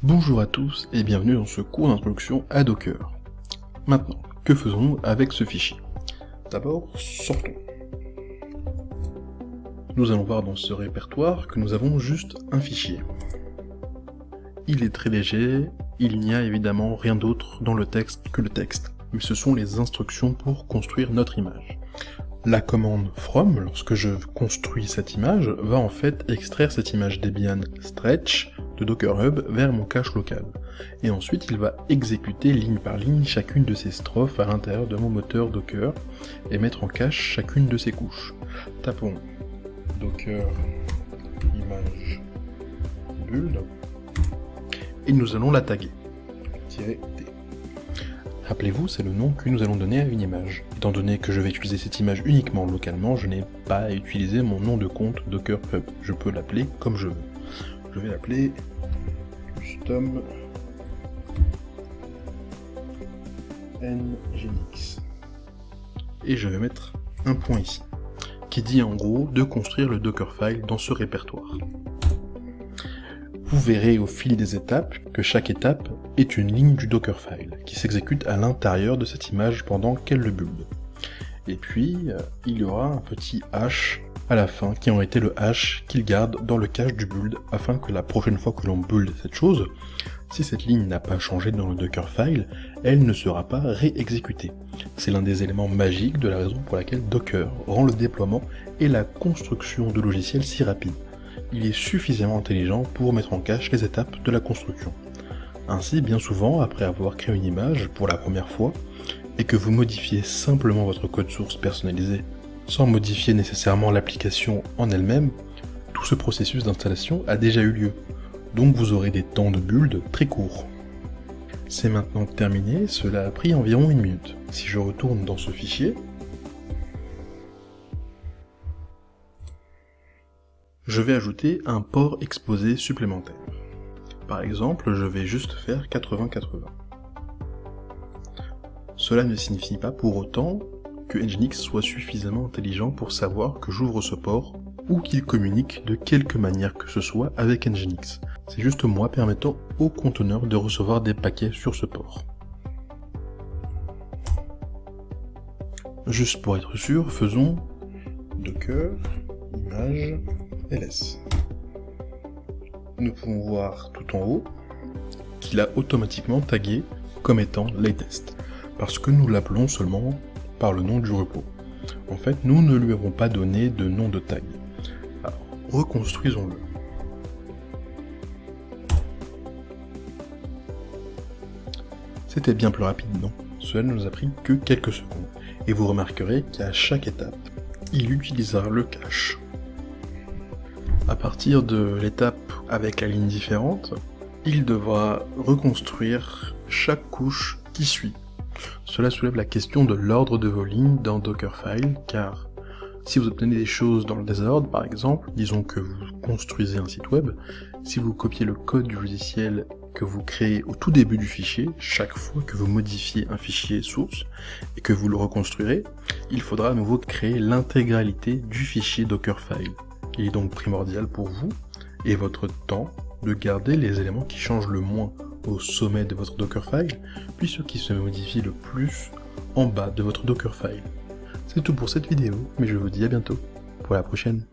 Bonjour à tous et bienvenue dans ce cours d'introduction à Docker. Maintenant, que faisons-nous avec ce fichier? D'abord, sortons. Nous allons voir dans ce répertoire que nous avons juste un fichier. Il est très léger, il n'y a évidemment rien d'autre dans le texte que le texte, mais ce sont les instructions pour construire notre image. La commande from, lorsque je construis cette image, va en fait extraire cette image Debian stretch de Docker Hub vers mon cache local. Et ensuite, il va exécuter ligne par ligne chacune de ces strophes à l'intérieur de mon moteur Docker et mettre en cache chacune de ces couches. Tapons Docker image build et nous allons la taguer. -t. Rappelez-vous, c'est le nom que nous allons donner à une image. Étant donné que je vais utiliser cette image uniquement localement, je n'ai pas à utiliser mon nom de compte Docker Hub. Je peux l'appeler comme je veux. Je vais l'appeler custom nginx. Et je vais mettre un point ici, qui dit en gros de construire le Dockerfile dans ce répertoire. Vous verrez au fil des étapes que chaque étape est une ligne du Dockerfile qui s'exécute à l'intérieur de cette image pendant qu'elle le build. Et puis, il y aura un petit hash à la fin qui en été le hash qu'il garde dans le cache du build afin que la prochaine fois que l'on build cette chose, si cette ligne n'a pas changé dans le Dockerfile, elle ne sera pas réexécutée. C'est l'un des éléments magiques de la raison pour laquelle Docker rend le déploiement et la construction de logiciels si rapide. Il est suffisamment intelligent pour mettre en cache les étapes de la construction. Ainsi, bien souvent, après avoir créé une image pour la première fois, et que vous modifiez simplement votre code source personnalisé, sans modifier nécessairement l'application en elle-même, tout ce processus d'installation a déjà eu lieu, donc vous aurez des temps de build très courts. C'est maintenant terminé, cela a pris environ 1 minute. Si je retourne dans ce fichier, je vais ajouter un port exposé supplémentaire. Par exemple, je vais juste faire 80-80. Cela ne signifie pas pour autant que Nginx soit suffisamment intelligent pour savoir que j'ouvre ce port ou qu'il communique de quelque manière que ce soit avec Nginx. C'est juste moi permettant au conteneur de recevoir des paquets sur ce port. Juste pour être sûr, faisons docker image ls. Nous pouvons voir tout en haut qu'il a automatiquement tagué comme étant latest, parce que nous l'appelons seulement par le nom du repos. En fait, nous ne lui avons pas donné de nom de tag. Alors, reconstruisons-le. C'était bien plus rapide, non? Cela ne nous a pris que quelques secondes, et vous remarquerez qu'à chaque étape, il utilisera le cache. À partir de l'étape avec la ligne différente, il devra reconstruire chaque couche qui suit. Cela soulève la question de l'ordre de vos lignes dans Dockerfile, car si vous obtenez des choses dans le désordre, par exemple, disons que vous construisez un site web, si vous copiez le code du logiciel que vous créez au tout début du fichier, chaque fois que vous modifiez un fichier source et que vous le reconstruirez, il faudra à nouveau créer l'intégralité du fichier Dockerfile. Il est donc primordial pour vous et votre temps de garder les éléments qui changent le moins au sommet de votre Dockerfile, puis ceux qui se modifient le plus en bas de votre Dockerfile. C'est tout pour cette vidéo, mais je vous dis à bientôt pour la prochaine.